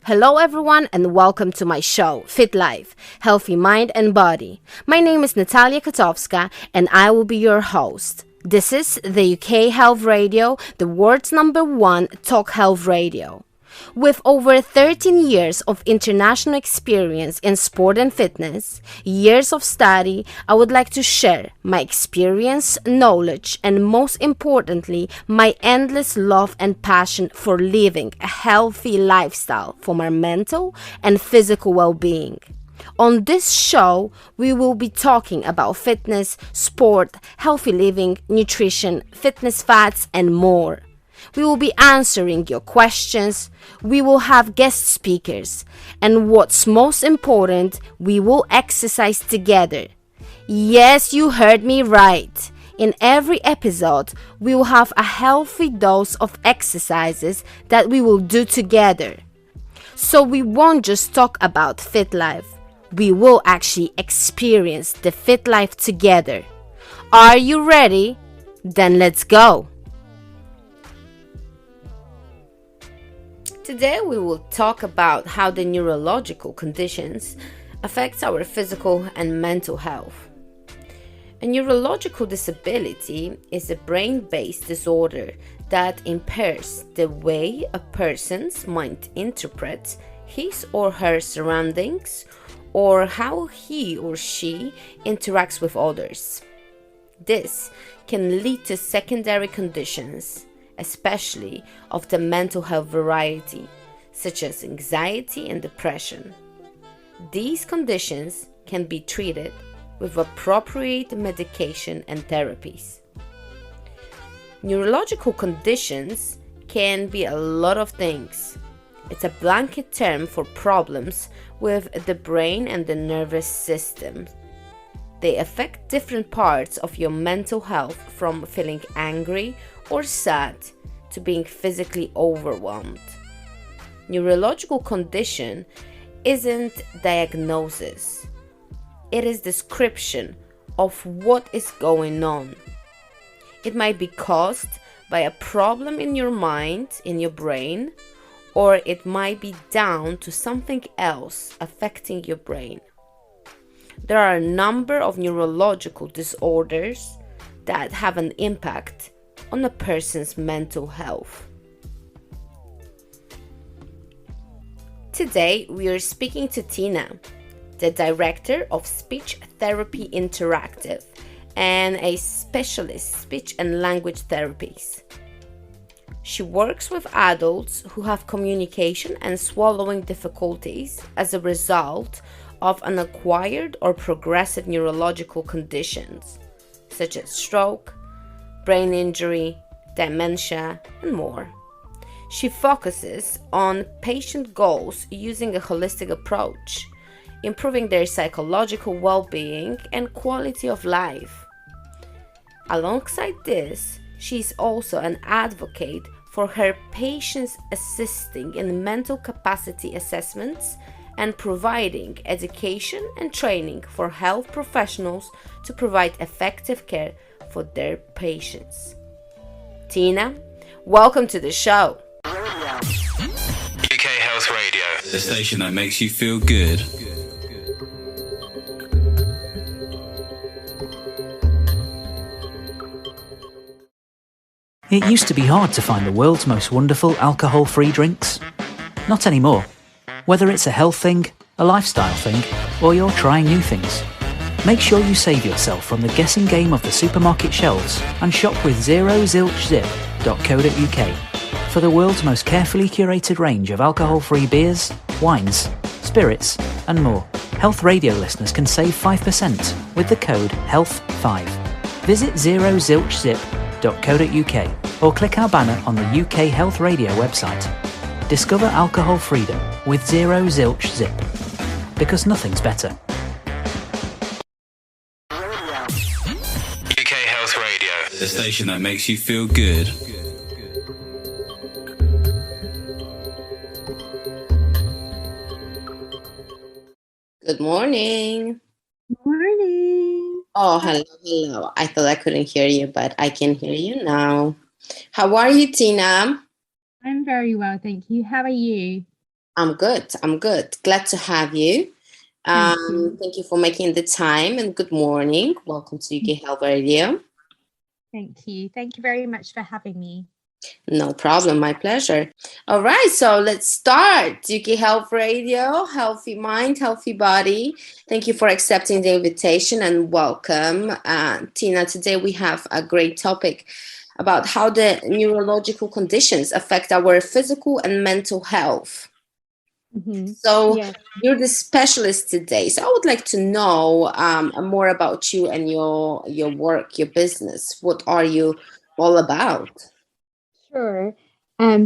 Hello everyone and welcome to my show, FitLife, Healthy Mind and Body. My name is Natalia Kotowska and I will be your host. This is the UK Health Radio, the world's #1 talk health radio. With over 13 years of international experience in sport and fitness, years of study, I would like to share my experience, knowledge, and most importantly, my endless love and passion for living a healthy lifestyle for my mental and physical well-being. On this show, we will be talking about fitness, sport, healthy living, nutrition, fitness facts, and more. We will be answering your questions, we will have guest speakers, and what's most important, we will exercise together. Yes, you heard me right. In every episode, we will have a healthy dose of exercises that we will do together. So we won't just talk about fit life, we will actually experience the fit life together. Are you ready? Then let's go! Today we will talk about how the neurological conditions affect our physical and mental health. A neurological disability is a brain-based disorder that impairs the way a person's mind interprets his or her surroundings or how he or she interacts with others. This can lead to secondary conditions, especially of the mental health variety, such as anxiety and depression. These conditions can be treated with appropriate medication and therapies. Neurological conditions can be a lot of things. It's a blanket term for problems with the brain and the nervous system. They affect different parts of your mental health, from feeling angry or sad to being physically overwhelmed. Neurological condition isn't diagnosis. It is description of what is going on. It might be caused by a problem in your mind, in your brain, or it might be down to something else affecting your brain. There are a number of neurological disorders that have an impact on a person's mental health. Today we are speaking to Tina, the director of Speech Therapy Interactive and a specialist speech and language therapies. She works with adults who have communication and swallowing difficulties as a result of an acquired or progressive neurological conditions such as stroke, brain injury, dementia, and more. She focuses on patient goals using a holistic approach, improving their psychological well-being and quality of life. Alongside this, she is also an advocate for her patients, assisting in mental capacity assessments and providing education and training for health professionals to provide effective care for their patients. Tina, welcome to the show. UK Health Radio, the station that makes you feel good. It used to be hard to find the world's most wonderful alcohol-free drinks. Not anymore. Whether it's a health thing, a lifestyle thing, or you're trying new things, make sure you save yourself from the guessing game of the supermarket shelves and shop with zerozilchzip.co.uk for the world's most carefully curated range of alcohol-free beers, wines, spirits, and more. Health Radio listeners can save 5% with the code HEALTH5. Visit zerozilchzip.co.uk or click our banner on the UK Health Radio website. Discover alcohol freedom with Zero Zilch Zip, because nothing's better. UK Health Radio, the station that makes you feel good. Good morning. Morning. Oh, hello. I thought I couldn't hear you, but I can hear you now. How are you, Tina? I'm very well, thank you. How are you? I'm good. I'm good. Glad to have you. Thank you. Thank you for making the time and good morning. Welcome to UK Health Radio. Thank you. Thank you very much for having me. No problem. My pleasure. All right. So let's start. UK Health Radio, healthy mind, healthy body. Thank you for accepting the invitation and welcome. Tina, today we have a great topic about how the neurological conditions affect our physical and mental health. So Yes. you're the specialist today. So I would like to know more about you and your work, your business. What are you all about? Sure.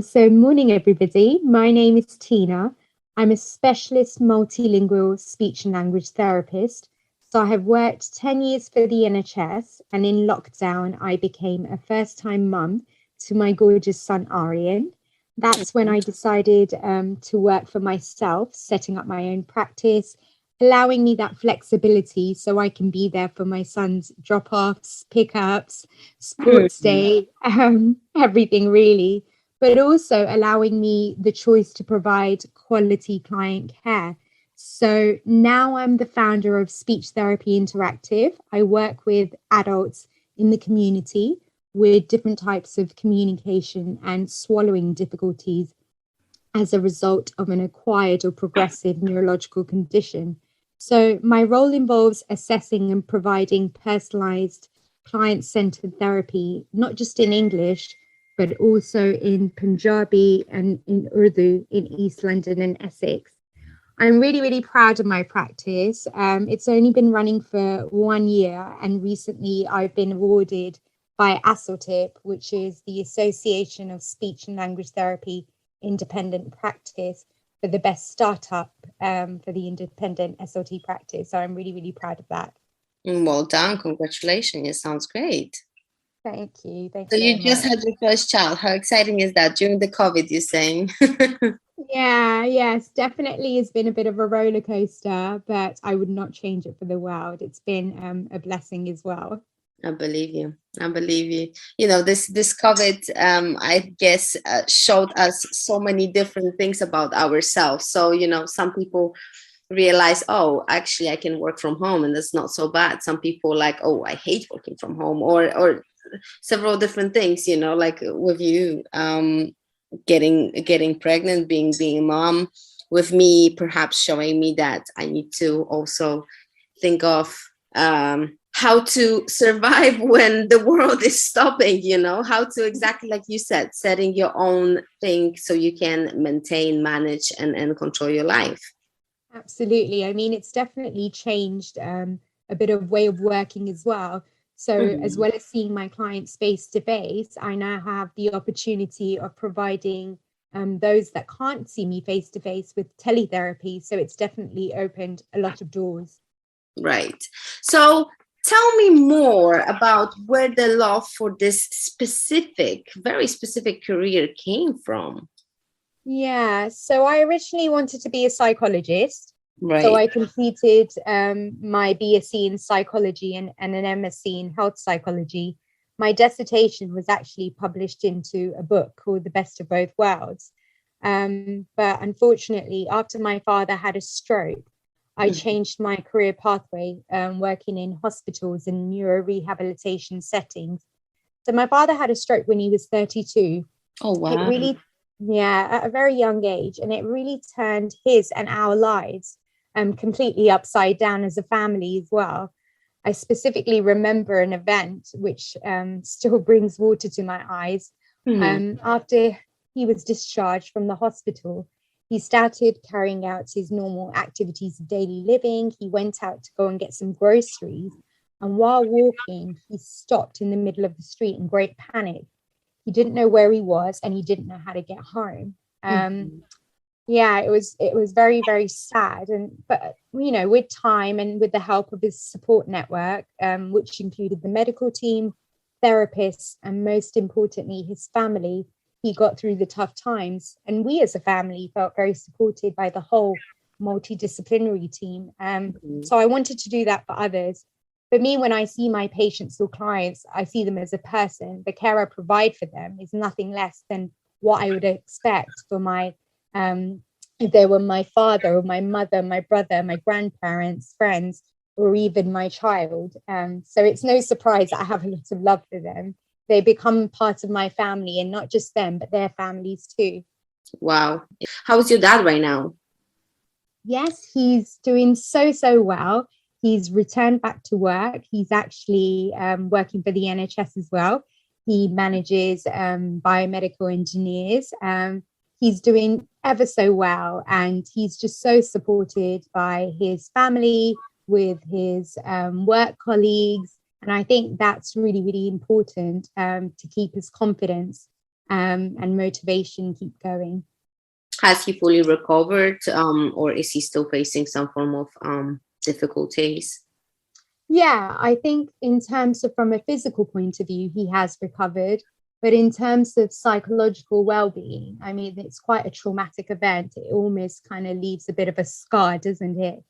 So morning, everybody. My name is Tina. I'm a specialist multilingual speech and language therapist. So I have worked 10 years for the NHS, and in lockdown, I became a first-time mum to my gorgeous son, Aryan. That's when I decided to work for myself, setting up my own practice, allowing me that flexibility so I can be there for my son's drop-offs, pickups, sports day, everything really, but also allowing me the choice to provide quality client care. So now I'm the founder of Speech Therapy Interactive. I work with adults in the community with different types of communication and swallowing difficulties as a result of an acquired or progressive neurological condition. So my role involves assessing and providing personalized client-centered therapy, not just in English, but also in Punjabi and in Urdu in East London and Essex. I'm really, really proud of my practice. It's only been running for 1 year, and recently I've been awarded by ASOTIP, which is the Association of Speech and Language Therapy Independent Practice, for the best startup for the independent SLT practice. So I'm really, really proud of that. Well done. Congratulations. It sounds great. Thank you. Thank So you you very just much. had your first child. How exciting is that during the COVID, you're saying? Yeah, yes, definitely has been a bit of a roller coaster, but I would not change it for the world. It's been a blessing as well. I believe you. I believe you. You know, this COVID, I guess, showed us so many different things about ourselves. So, you know, some people realize, oh, actually, I can work from home, and that's not so bad. Some people like, oh, I hate working from home, or several different things. You know, like with you, getting pregnant, being a mom. With me, perhaps showing me that I need to also think of how to survive when the world is stopping, you know, how to, exactly like you said, setting your own thing so you can maintain, manage, and control your life. Absolutely. I mean, it's definitely changed a bit of way of working as well. So, as well as seeing my clients face to face, I now have the opportunity of providing those that can't see me face to face with teletherapy. So, it's definitely opened a lot of doors. Right. So tell me more about where the love for this specific, very specific career came from. Yeah, so I originally wanted to be a psychologist. So Right. I completed my BSc in psychology and an MSc in health psychology. My dissertation was actually published into a book called The Best of Both Worlds. But unfortunately, after my father had a stroke, I changed my career pathway, working in hospitals and neurorehabilitation settings. So my father had a stroke when he was 32. Oh, It wow. really, yeah, at a very young age, and it really turned his and our lives completely upside down as a family as well. I specifically remember an event which still brings water to my eyes. After he was discharged from the hospital, he started carrying out his normal activities of daily living. He went out to go and get some groceries. And while walking, he stopped in the middle of the street in great panic. He didn't know where he was, and he didn't know how to get home. Yeah, it was very, very sad. And but you know, with time and with the help of his support network, which included the medical team, therapists, and most importantly his family, he got through the tough times. And we as a family felt very supported by the whole multidisciplinary team. So I wanted to do that for others. For me, when I see my patients or clients, I see them as a person. The care I provide for them is nothing less than what I would expect for my if they were my father or my mother, my brother, my grandparents, friends, or even my child. So it's no surprise that I have a lot of love for them. They become part of my family, and not just them, but their families too. Wow. How's your dad right now? Yes, he's doing so well. He's returned back to work. He's actually working for the NHS as well. He manages biomedical engineers. He's doing ever so well, and he's just so supported by his family, with his work colleagues. And I think that's really, really important to keep his confidence and motivation keep going. Has he fully recovered, or is he still facing some form of difficulties? Yeah, I think in terms of from a physical point of view, he has recovered. But in terms of psychological well-being, I mean, it's quite a traumatic event. It almost kind of leaves a bit of a scar, doesn't it?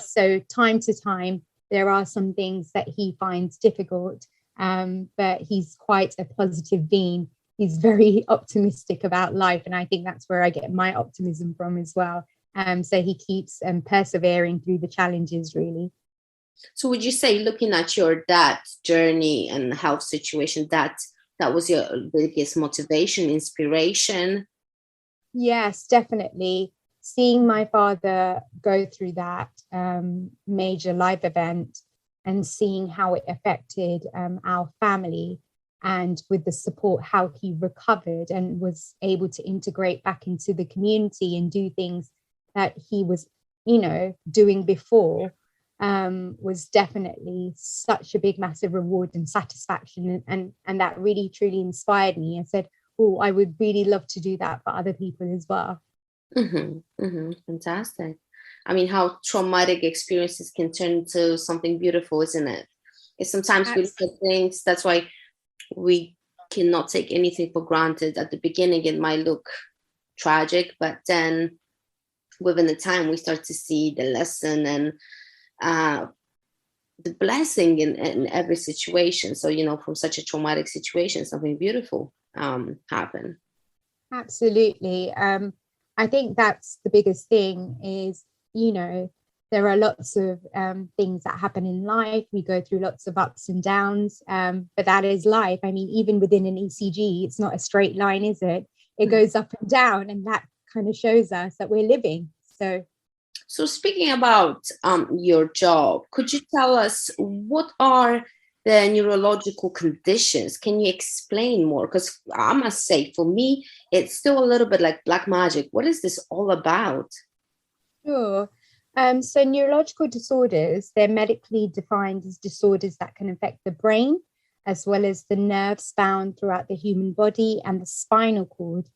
So time to time, there are some things that he finds difficult, but he's quite a positive being. He's very optimistic about life. And I think that's where I get my optimism from as well. So he keeps persevering through the challenges, really. So would you say, looking at your dad's journey and health situation, that was your biggest motivation, inspiration? Yes, definitely. Seeing my father go through that major life event and seeing how it affected our family, and with the support, how he recovered and was able to integrate back into the community and do things that he was, doing before, was definitely such a big, massive reward and satisfaction. And that really, truly inspired me. I said, oh, I would really love to do that for other people as well. Fantastic. I mean, how traumatic experiences can turn into something beautiful, isn't it? It's sometimes we look at things, that's why we cannot take anything for granted. At the beginning, it might look tragic, but then within the time, we start to see the lesson and the blessing in every situation. So, from such a traumatic situation, something beautiful happen. Absolutely. I think that's the biggest thing is, there are lots of things that happen in life. We go through lots of ups and downs, but that is life. I mean, even within an ECG, it's not a straight line, is it? It goes up and down, and that kind of shows us that we're living. So speaking about your job, could you tell us what are the neurological conditions? Can you explain more? Because I must say, for me, it's still a little bit like black magic. What is this all about? Sure. So neurological disorders, they're medically defined as disorders that can affect the brain, as well as the nerves found throughout the human body and the spinal cord.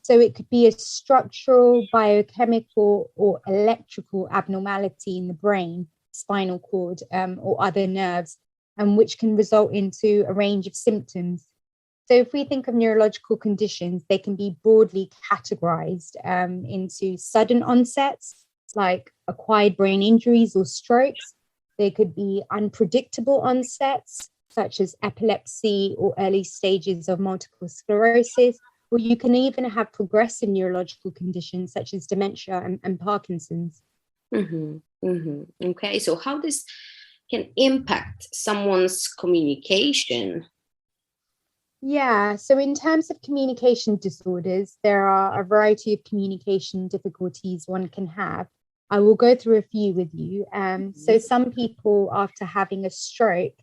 So it could be a structural, biochemical, or electrical abnormality in the brain, spinal cord, or other nerves, and which can result into a range of symptoms. So if we think of neurological conditions, they can be broadly categorized into sudden onsets, like acquired brain injuries or strokes. There could be unpredictable onsets, such as epilepsy or early stages of multiple sclerosis, or you can even have progressive neurological conditions such as dementia and Parkinson's. Okay, so how this can impact someone's communication? Yeah, so in terms of communication disorders, there are a variety of communication difficulties one can have. I will go through a few with you. So some people, after having a stroke,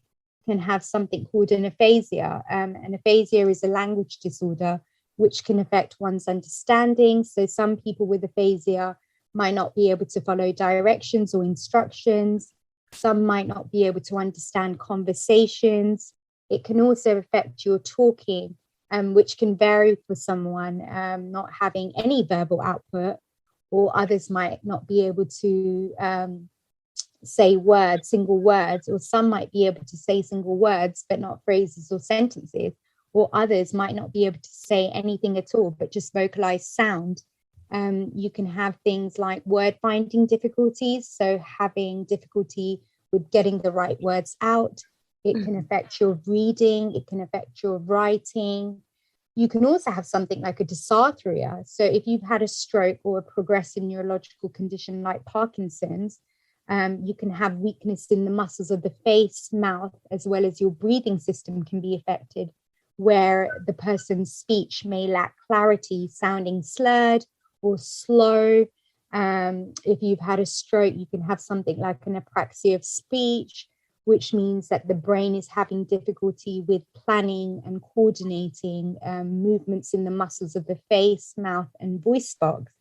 can have something called an aphasia. An aphasia is a language disorder which can affect one's understanding. So some people with aphasia might not be able to follow directions or instructions. Some might not be able to understand conversations. It can also affect your talking, which can vary for someone not having any verbal output, or others might not be able to say words, single words, or some might be able to say single words, but not phrases or sentences, or others might not be able to say anything at all, but just vocalize sound. You can have things like word finding difficulties, so having difficulty with getting the right words out. It can affect your reading, it can affect your writing. You can also have something like a dysarthria. So if you've had a stroke or a progressive neurological condition like Parkinson's, you can have weakness in the muscles of the face, mouth, as well as your breathing system can be affected, where the person's speech may lack clarity, sounding slurred or slow. If you've had a stroke, you can have something like an apraxia of speech, which means that the brain is having difficulty with planning and coordinating movements in the muscles of the face, mouth, and voice box,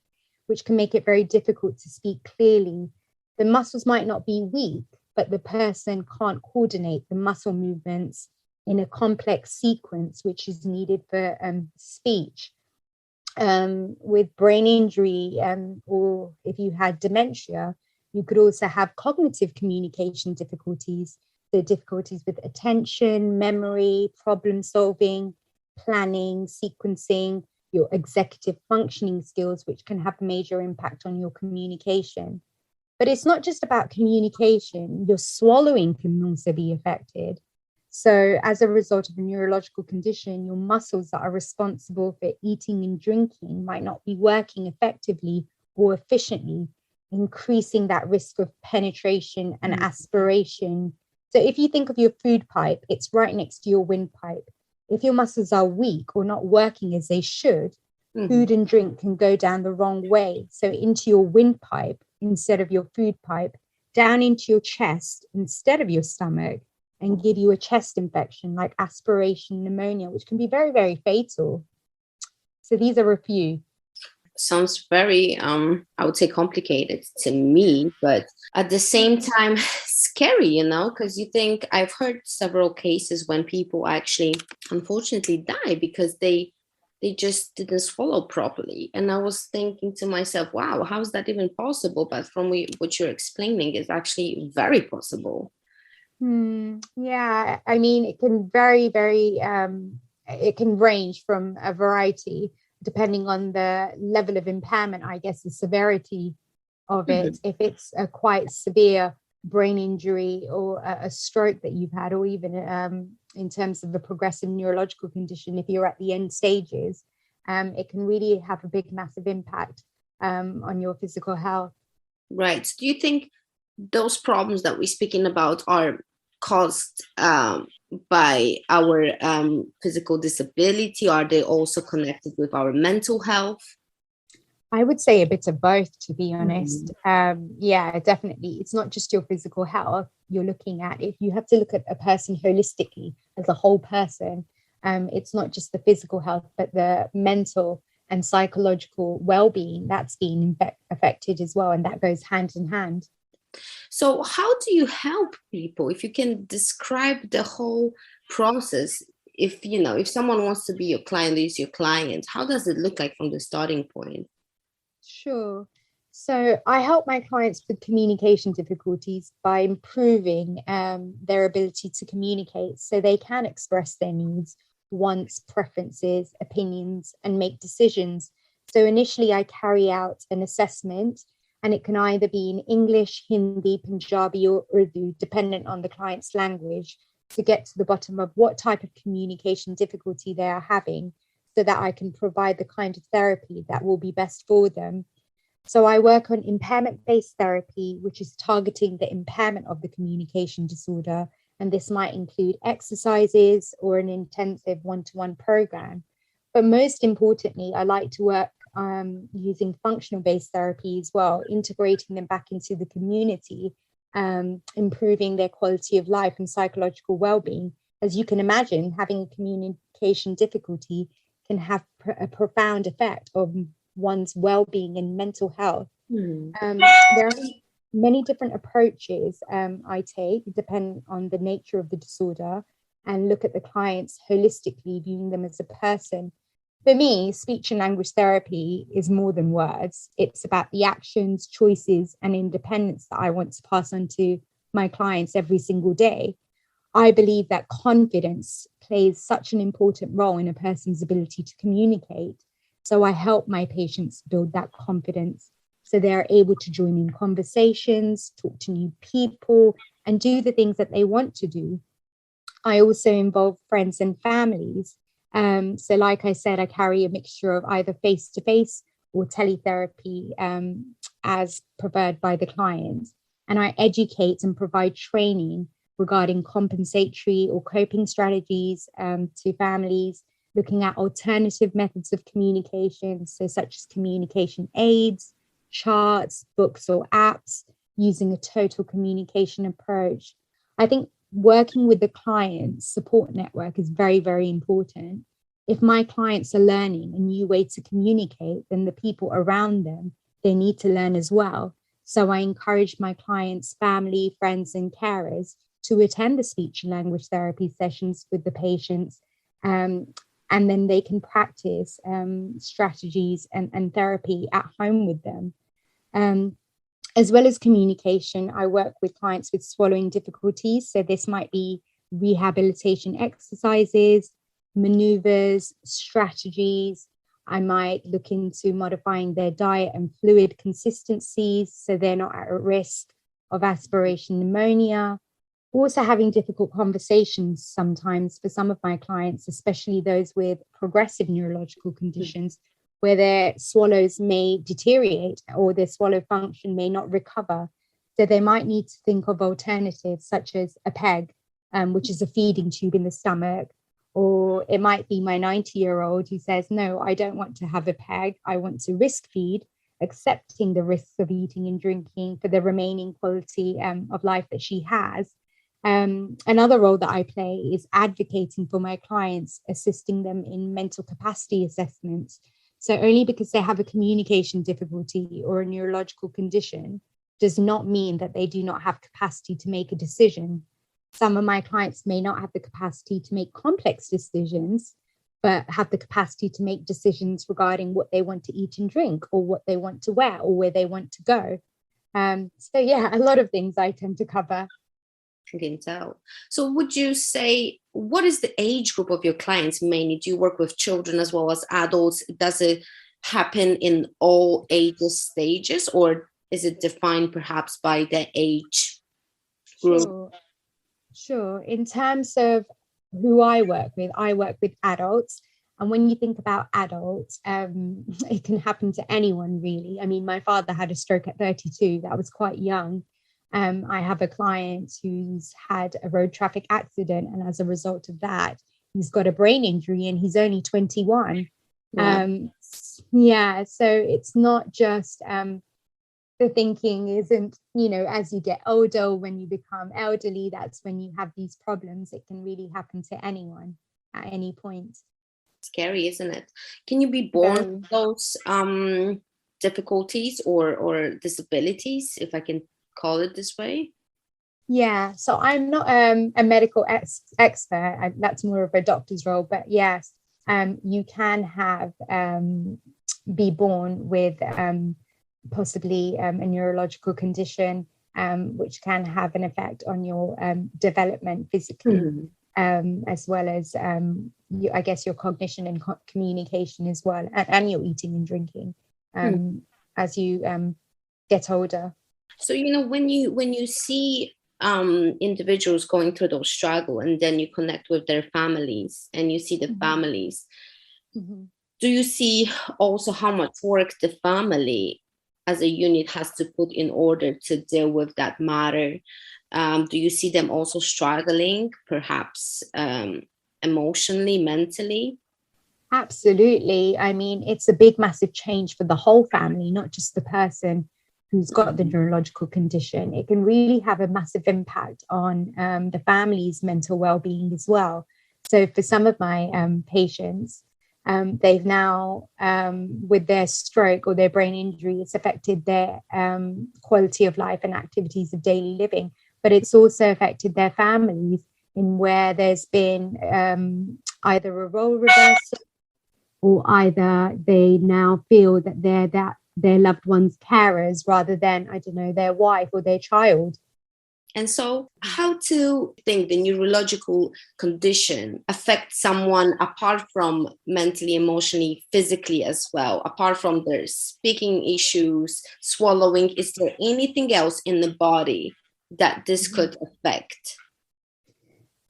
which can make it very difficult to speak clearly. The muscles might not be weak, but the person can't coordinate the muscle movements in a complex sequence, which is needed for speech. With brain injury, or if you had dementia, you could also have cognitive communication difficulties, so difficulties with attention, memory, problem solving, planning, sequencing, your executive functioning skills, which can have a major impact on your communication. But it's not just about communication, your swallowing can also be affected. So as a result of a neurological condition, your muscles that are responsible for eating and drinking might not be working effectively or efficiently, increasing that risk of penetration and aspiration. So if you think of your food pipe, it's right next to your windpipe. If your muscles are weak or not working as they should, food and drink can go down the wrong way. So into your windpipe instead of your food pipe, down into your chest instead of your stomach, and give you a chest infection like aspiration pneumonia, which can be very, very fatal. So these are a few. Sounds very, I would say, complicated to me, but at the same time, scary, you know, because you think, I've heard several cases when people actually, unfortunately, die because they just didn't swallow properly. And I was thinking to myself, wow, how is that even possible? But from what you're explaining, is actually very possible. Yeah, I mean, it can it can range from a variety depending on the level of impairment, I guess, the severity of it. If it's a quite severe brain injury or a stroke that you've had, or even in terms of a progressive neurological condition, if you're at the end stages, it can really have a big, massive impact on your physical health. Right. Do you think those problems that we're speaking about are caused by our physical disability? Are they also connected with our mental health? I would say a bit of both, to be honest. Yeah, definitely. It's not just your physical health you're looking at. If you have to look at a person holistically as a whole person, it's not just the physical health, but the mental and psychological well-being that's being affected as well. And that goes hand in hand. So how do you help people? If you can describe the whole process, if someone wants to be your client, is your client, how does it look like from the starting point? Sure. So I help my clients with communication difficulties by improving their ability to communicate so they can express their needs, wants, preferences, opinions, and make decisions. So initially I carry out an assessment, and it can either be in English, Hindi, Punjabi, or Urdu, dependent on the client's language, to get to the bottom of what type of communication difficulty they are having, so that I can provide the kind of therapy that will be best for them. So I work on impairment-based therapy, which is targeting the impairment of the communication disorder. And this might include exercises or an intensive one-to-one program. But most importantly, I like to work using functional-based therapy as well, integrating them back into the community, improving their quality of life and psychological well-being. As you can imagine, having a communication difficulty can have a profound effect on one's well-being and mental health. There are many different approaches I take, depending on the nature of the disorder, and look at the clients holistically, viewing them as a person. For me, speech and language therapy is more than words. It's about the actions, choices, and independence that I want to pass on to my clients every single day. I believe that confidence plays such an important role in a person's ability to communicate. So I help my patients build that confidence so they are able to join in conversations, talk to new people, and do the things that they want to do. I also involve friends and families So like I said, I carry a mixture of either face-to-face or teletherapy as preferred by the client. And I educate and provide training regarding compensatory or coping strategies to families, looking at alternative methods of communication, so such as communication aids, charts, books, or apps, using a total communication approach. I think working with the client support network is very, very important. If my clients are learning a new way to communicate, then the people around them, they need to learn as well. So I encourage my clients, family, friends, and carers to attend the speech and language therapy sessions with the patients. And then they can practice strategies and therapy at home with them. As well as communication, I work with clients with swallowing difficulties. So this might be rehabilitation exercises, maneuvers, strategies. I might look into modifying their diet and fluid consistencies so they're not at risk of aspiration pneumonia. Also having difficult conversations sometimes for some of my clients, especially those with progressive neurological conditions, where their swallows may deteriorate or their swallow function may not recover. So they might need to think of alternatives such as a PEG, which is a feeding tube in the stomach. Or it might be my 90-year-old who says, no, I don't want to have a PEG. I want to risk feed, accepting the risks of eating and drinking for the remaining quality of life that she has. Another role that I play is advocating for my clients, assisting them in mental capacity assessments. So only because they have a communication difficulty or a neurological condition does not mean that they do not have capacity to make a decision. Some of my clients may not have the capacity to make complex decisions, but have the capacity to make decisions regarding what they want to eat and drink, or what they want to wear, or where they want to go. So yeah, a lot of things I tend to cover. I can tell. So would you say, what is the age group of your clients mainly? Do you work with children as well as adults? Does it happen in all ages stages, or is it defined perhaps by the age group? Sure. In terms of who I work with adults. And when you think about adults, it can happen to anyone, really. I mean, my father had a stroke at 32. That was quite young. I have a client who's had a road traffic accident, and as a result of that, he's got a brain injury and he's only 21. Wow. So it's not just the thinking isn't, as you get older, when you become elderly, that's when you have these problems. It can really happen to anyone at any point. Scary, isn't it? Can you be born with those difficulties or disabilities, if I can call it this way? Yeah, so I'm not a medical expert. That's more of a doctor's role, but yes, you can have be born with possibly a neurological condition, which can have an effect on your development physically, as well as I guess your cognition and communication as well, and your eating and drinking as you get older. So when you see individuals going through those struggles, and then you connect with their families and you see the families, do you see also how much work the family as a unit has to put in order to deal with that matter? Do you see them also struggling, perhaps emotionally, mentally? Absolutely. I mean, it's a big, massive change for the whole family, not just the person who's got the neurological condition. It can really have a massive impact on the family's mental well-being as well. So for some of my patients, they've now, with their stroke or their brain injury, it's affected their quality of life and activities of daily living, but it's also affected their families in where there's been either a role reversal, or either they now feel that they're their loved one's carers rather than, I don't know, their wife or their child. And so how to think the neurological condition affects someone apart from mentally, emotionally, physically as well, apart from their speaking issues, swallowing? Is there anything else in the body that this could affect?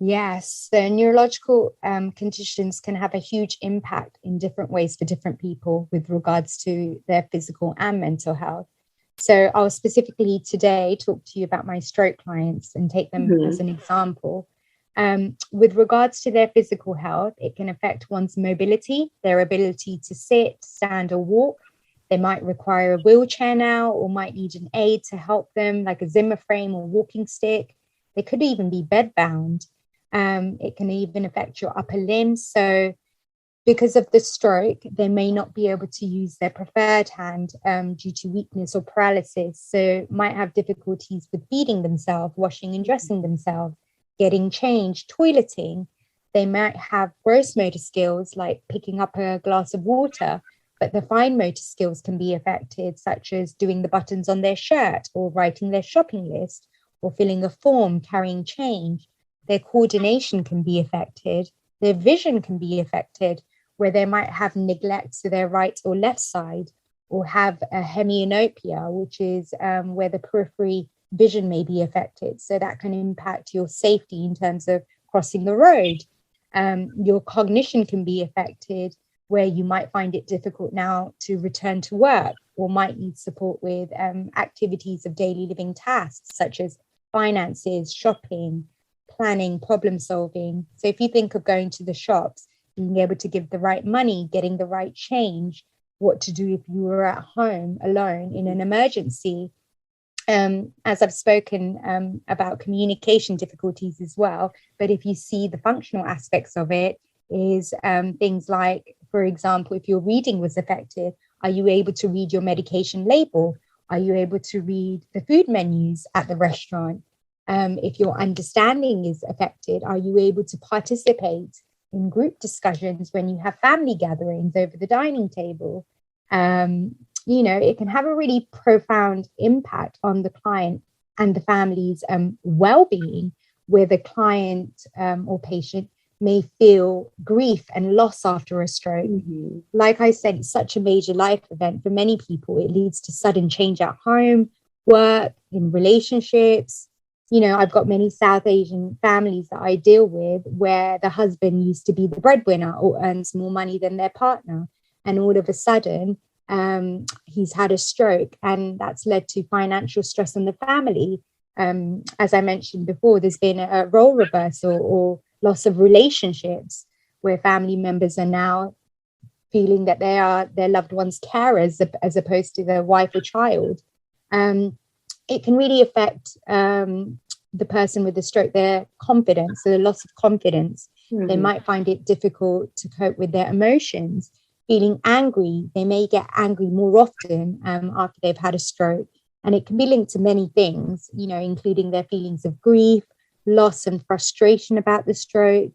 Yes, so neurological conditions can have a huge impact in different ways for different people with regards to their physical and mental health. So I'll specifically today talk to you about my stroke clients and take them as an example. With regards to their physical health, it can affect one's mobility, their ability to sit, stand, or walk. They might require a wheelchair now or might need an aid to help them, like a Zimmer frame or walking stick. They could even be bedbound. It can even affect your upper limbs. So because of the stroke, they may not be able to use their preferred hand due to weakness or paralysis. So might have difficulties with feeding themselves, washing and dressing themselves, getting changed, toileting. They might have gross motor skills like picking up a glass of water, but the fine motor skills can be affected, such as doing the buttons on their shirt or writing their shopping list or filling a form, carrying change. Their coordination can be affected. Their vision can be affected, where they might have neglect to their right or left side, or have a hemianopia, which is where the periphery vision may be affected. So that can impact your safety in terms of crossing the road. Your cognition can be affected, where you might find it difficult now to return to work, or might need support with activities of daily living tasks, such as finances, shopping, planning, problem solving. So if you think of going to the shops, being able to give the right money, getting the right change, what to do if you were at home alone in an emergency. As I've spoken about communication difficulties as well, but if you see the functional aspects of it, is things like, for example, if your reading was affected, are you able to read your medication label? Are you able to read the food menus at the restaurant? If your understanding is affected, are you able to participate in group discussions when you have family gatherings over the dining table? It can have a really profound impact on the client and the family's well-being, where the client or patient may feel grief and loss after a stroke. Like I said, it's such a major life event for many people. It leads to sudden change at home, work, in relationships. I've got many South Asian families that I deal with where the husband used to be the breadwinner or earns more money than their partner. And all of a sudden, he's had a stroke, and that's led to financial stress on the family. As I mentioned before, there's been a role reversal or loss of relationships, where family members are now feeling that they are their loved one's carers as opposed to their wife or child. It can really affect the person with the stroke, their confidence, so the loss of confidence. They might find it difficult to cope with their emotions. Feeling angry, they may get angry more often after they've had a stroke. And it can be linked to many things, including their feelings of grief, loss and frustration about the stroke.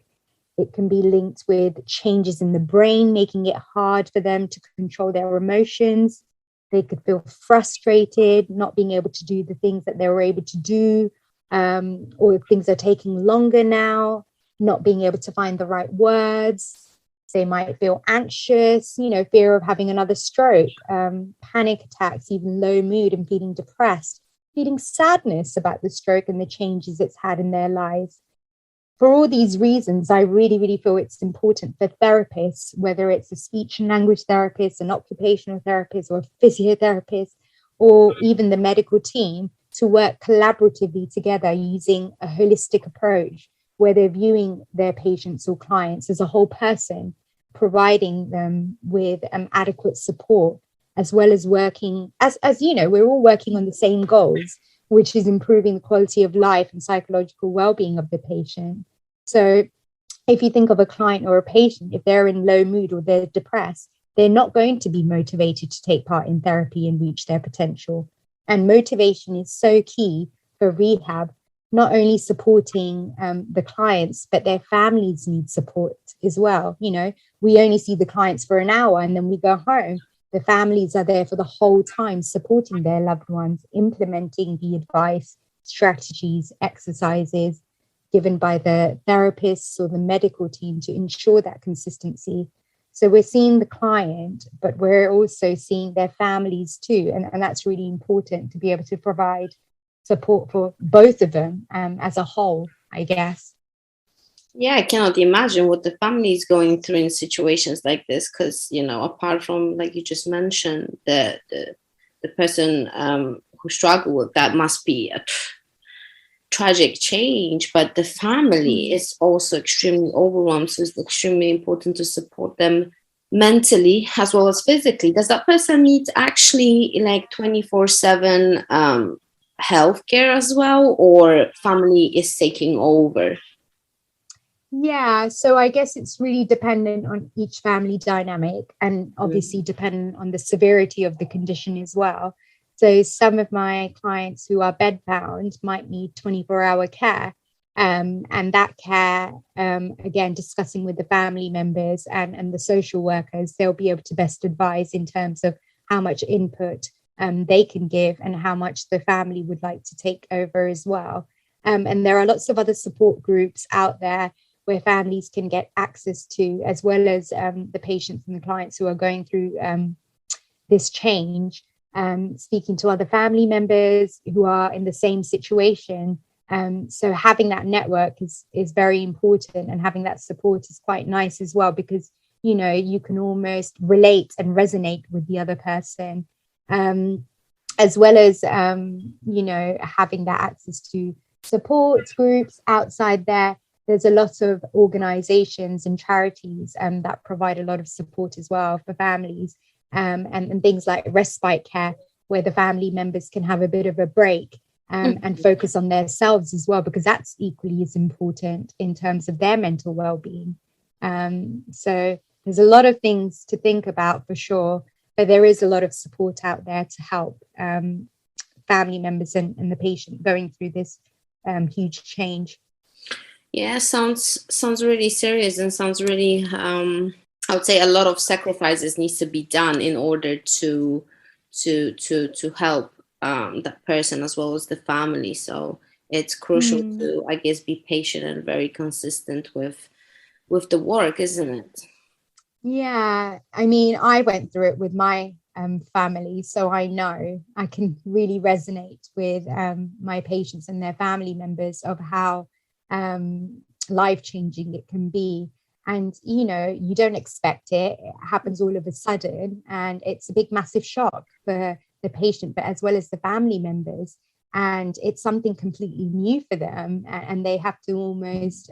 It can be linked with changes in the brain, making it hard for them to control their emotions. They could feel frustrated, not being able to do the things that they were able to do, or things are taking longer now, not being able to find the right words. They might feel anxious, fear of having another stroke, panic attacks, even low mood and feeling depressed, feeling sadness about the stroke and the changes it's had in their lives. For all these reasons, I really, really feel it's important for therapists, whether it's a speech and language therapist, an occupational therapist, or a physiotherapist, or even the medical team, to work collaboratively together using a holistic approach, where they're viewing their patients or clients as a whole person, providing them with adequate support, as well as working, as we're all working on the same goals, which is improving the quality of life and psychological well-being of the patient. So if you think of a client or a patient, if they're in low mood or they're depressed, they're not going to be motivated to take part in therapy and reach their potential. And motivation is so key for rehab, not only supporting the clients, but their families need support as well. We only see the clients for an hour and then we go home. The families are there for the whole time, supporting their loved ones, implementing the advice, strategies, exercises given by the therapists or the medical team to ensure that consistency. So we're seeing the client, but we're also seeing their families too. And that's really important, to be able to provide support for both of them as a whole, I guess. Yeah, I cannot imagine what the family is going through in situations like this. Because apart from, like you just mentioned, the person who struggle with that must be a tragic change, but the family is also extremely overwhelmed. So it's extremely important to support them mentally as well as physically. Does that person need actually like 24/7 healthcare as well, or family is taking over? Yeah, so I guess it's really dependent on each family dynamic and obviously dependent on the severity of the condition as well. So some of my clients who are bedbound might need 24-hour care. And that care, again, discussing with the family members and the social workers, they'll be able to best advise in terms of how much input they can give and how much the family would like to take over as well. And there are lots of other support groups out there where families can get access to, as well as the patients and the clients who are going through this change, speaking to other family members who are in the same situation. So having that network is very important, and having that support is quite nice as well, because you can almost relate and resonate with the other person, as well as having that access to support groups outside there. There's a lot of organizations and charities that provide a lot of support as well for families, and things like respite care, where the family members can have a bit of a break and focus on themselves as well, because that's equally as important in terms of their mental well-being. So there's a lot of things to think about for sure, but there is a lot of support out there to help family members and the patient going through this huge change. Yeah, sounds really serious, and sounds really I would say a lot of sacrifices needs to be done in order to help that person as well as the family. So it's crucial to, I guess, be patient and very consistent with the work, isn't it? Yeah, I mean, I went through it with my family, so I know I can really resonate with my patients and their family members of how life-changing it can be. And you don't expect it happens all of a sudden, and it's a big massive shock for the patient, but as well as the family members. And it's something completely new for them, and they have to almost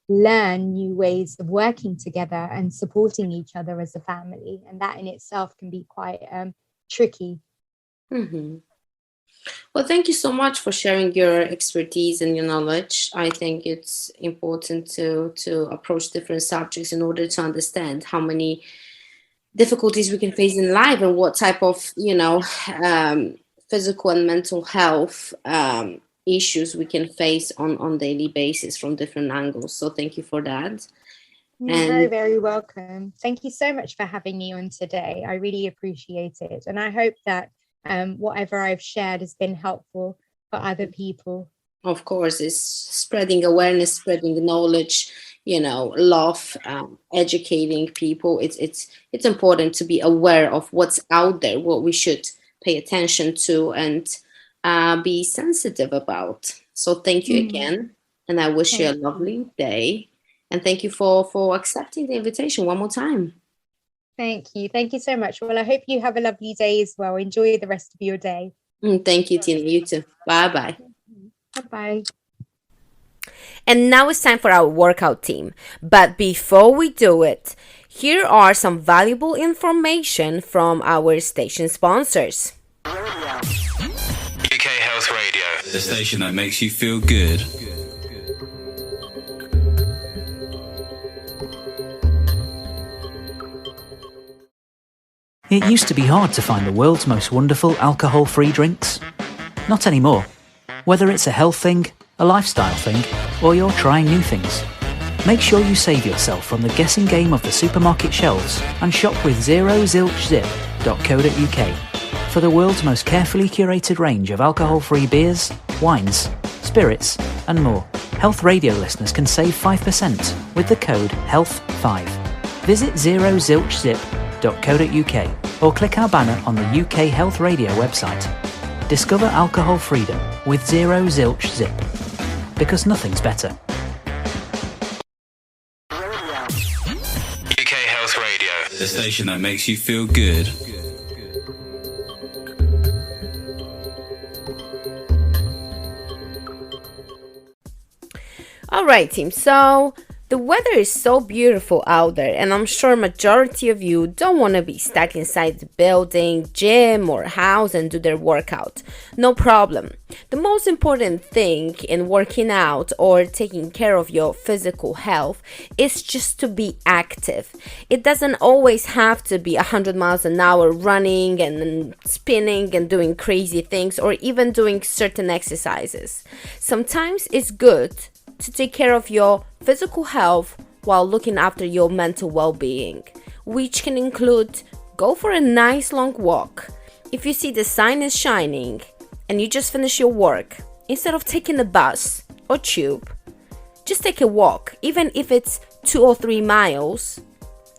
learn new ways of working together and supporting each other as a family, and that in itself can be quite tricky. Well, thank you so much for sharing your expertise and your knowledge. I think it's important to approach different subjects in order to understand how many difficulties we can face in life and what type of physical and mental health issues we can face on daily basis from different angles. So thank you for that. You're very, very welcome. Thank you so much for having me on today. I really appreciate it, and I hope that whatever I've shared has been helpful for other people. Of course, it's spreading awareness, spreading knowledge, love, educating people. It's important to be aware of what's out there, what we should pay attention to, and be sensitive about. So thank you again, and I wish you a lovely day. And thank you for accepting the invitation one more time. Thank you. Thank you so much. Well, I hope you have a lovely day as well. Enjoy the rest of your day. Thank you, Tina. You too. Bye-bye. Bye-bye. And now it's time for our workout team. But before we do it, here are some valuable information from our station sponsors. UK Health Radio, the station that makes you feel good. It used to be hard to find the world's most wonderful alcohol-free drinks. Not anymore. Whether it's a health thing, a lifestyle thing, or you're trying new things, make sure you save yourself from the guessing game of the supermarket shelves and shop with zerozilchzip.co.uk for the world's most carefully curated range of alcohol-free beers, wines, spirits, and more. Health Radio listeners can save 5% with the code HEALTH5. Visit zerozilchzip.co.uk or click our banner on the UK Health Radio website. Discover alcohol freedom with Zero Zilch Zip, because nothing's better. The station that makes you feel good. All right, team. So the weather is so beautiful out there, and I'm sure majority of you don't want to be stuck inside the building, gym, or house and do their workout. No problem. The most important thing in working out or taking care of your physical health is just to be active. It doesn't always have to be 100 miles an hour running and spinning and doing crazy things or even doing certain exercises. Sometimes it's good to take care of your physical health while looking after your mental well-being, which can include go for a nice long walk. If you see the sun is shining and you just finish your work, instead of taking a bus or tube, just take a walk. Even if it's 2 or 3 miles,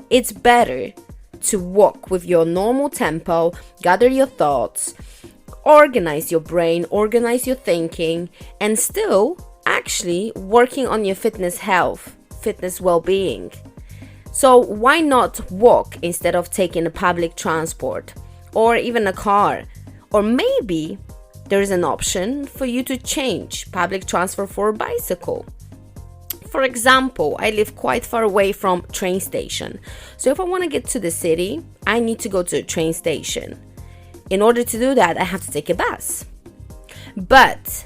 it's better to walk with your normal tempo, gather your thoughts, organize your brain, organize your thinking, and still actually working on your fitness health, fitness well-being. So why not walk instead of taking a public transport or even a car? Or maybe there is an option for you to change public transport for a bicycle. For example, I live quite far away from train station. So if I want to get to the city, I need to go to a train station. In order to do that, I have to take a bus. But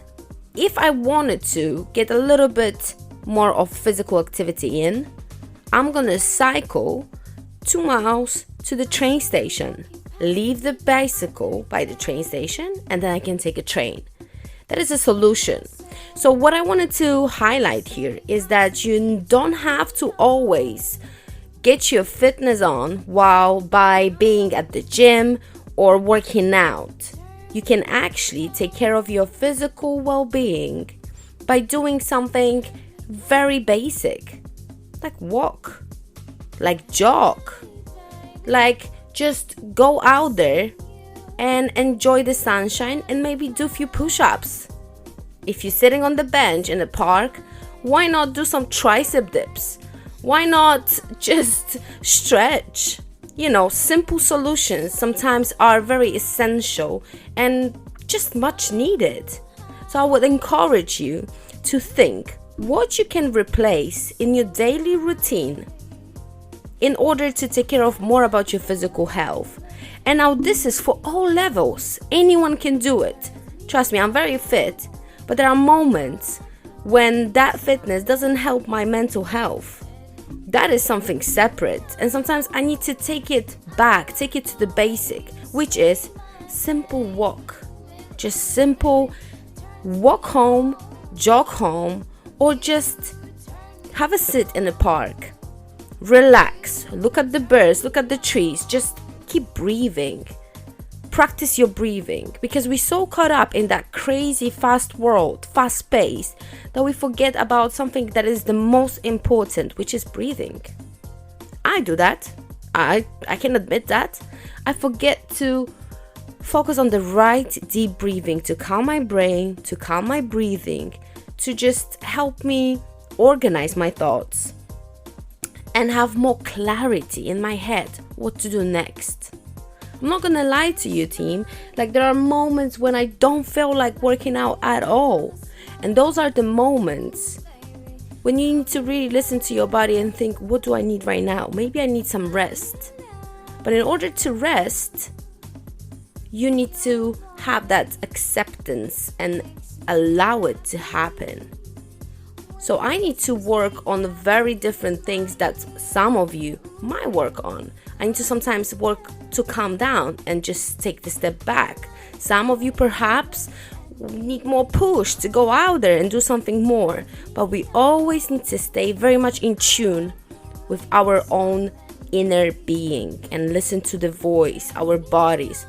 if I wanted to get a little bit more of physical activity in, I'm gonna cycle 2 miles to the train station, leave the bicycle by the train station, and then I can take a train. That is a solution. So what I wanted to highlight here is that you don't have to always get your fitness on while by being at the gym or working out. You can actually take care of your physical well-being by doing something very basic, like walk, like jog, like just go out there and enjoy the sunshine and maybe do a few push-ups. If you're sitting on the bench in the park, why not do some tricep dips? Why not just stretch? You know, simple solutions sometimes are very essential and just much needed. So I would encourage you to think what you can replace in your daily routine in order to take care of more about your physical health. And now this is for all levels. Anyone can do it. Trust me, I'm very fit, but there are moments when that fitness doesn't help my mental health. That is something separate, and sometimes I need to take it back, take it to the basic, which is simple walk. Just simple walk home, jog home, or just have a sit in the park. Relax, look at the birds, look at the trees, just keep breathing. Practice your breathing, because we're so caught up in that crazy fast world, fast pace, that we forget about something that is the most important, which is breathing. I do that. I can admit that. I forget to focus on the right deep breathing to calm my brain, to calm my breathing, to just help me organize my thoughts and have more clarity in my head what to do next. I'm not gonna lie to you, team. Like, there are moments when I don't feel like working out at all. And those are the moments when you need to really listen to your body and think, what do I need right now? Maybe I need some rest. But in order to rest, you need to have that acceptance and allow it to happen. So I need to work on very different things that some of you might work on. I need to sometimes work to calm down and just take the step back. Some of you perhaps need more push to go out there and do something more. But we always need to stay very much in tune with our own inner being and listen to the voice, our bodies.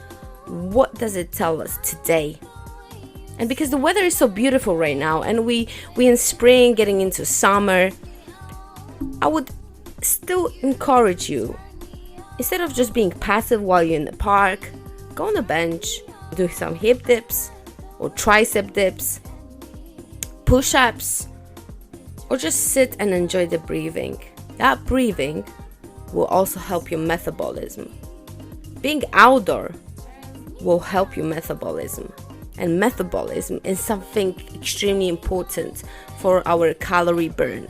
What does it tell us today? And because the weather is so beautiful right now, and we in spring getting into summer, I would still encourage you, instead of just being passive while you're in the park, go on the bench, do some hip dips or tricep dips, push-ups, or just sit and enjoy the breathing. That breathing will also help your metabolism. Being outdoor will help your metabolism. And metabolism is something extremely important for our calorie burn.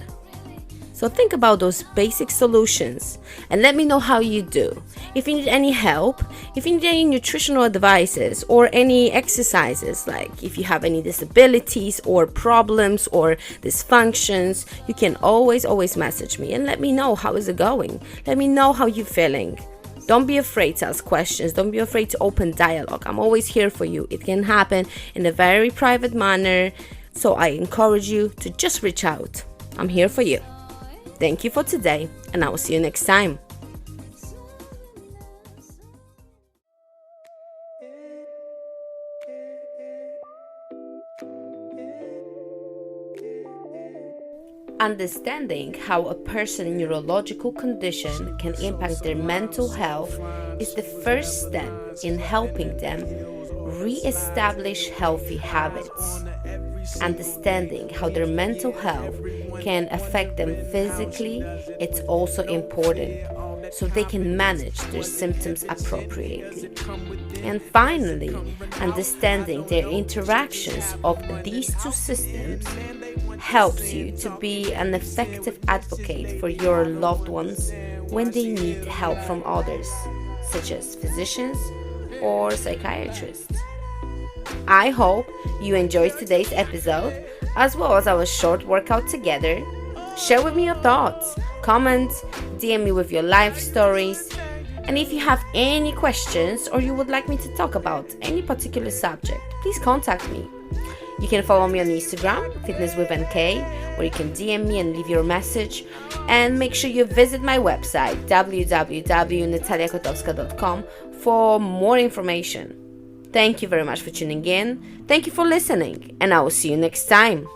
So think about those basic solutions and let me know how you do. If you need any help, if you need any nutritional advices or any exercises, like if you have any disabilities or problems or dysfunctions, you can always message me and let me know how is it going. Let me know how you're feeling. Don't be afraid to ask questions. Don't be afraid to open dialogue. I'm always here for you. It can happen in a very private manner. So I encourage you to just reach out. I'm here for you. Thank you for today, and I will see you next time. Understanding how a person's neurological condition can impact their mental health is the first step in helping them re-establish healthy habits. Understanding how their mental health can affect them physically, it's also important so they can manage their symptoms appropriately. And finally, understanding their interactions of these two systems helps you to be an effective advocate for your loved ones when they need help from others, such as physicians or psychiatrists. I hope you enjoyed today's episode, as well as our short workout together. Share with me your thoughts, comment, DM me with your life stories, and if you have any questions or you would like me to talk about any particular subject, please contact me. You can follow me on Instagram, fitnesswithNK, where you can DM me and leave your message. And make sure you visit my website, www.nataliakotowska.com, for more information. Thank you very much for tuning in. Thank you for listening, and I will see you next time.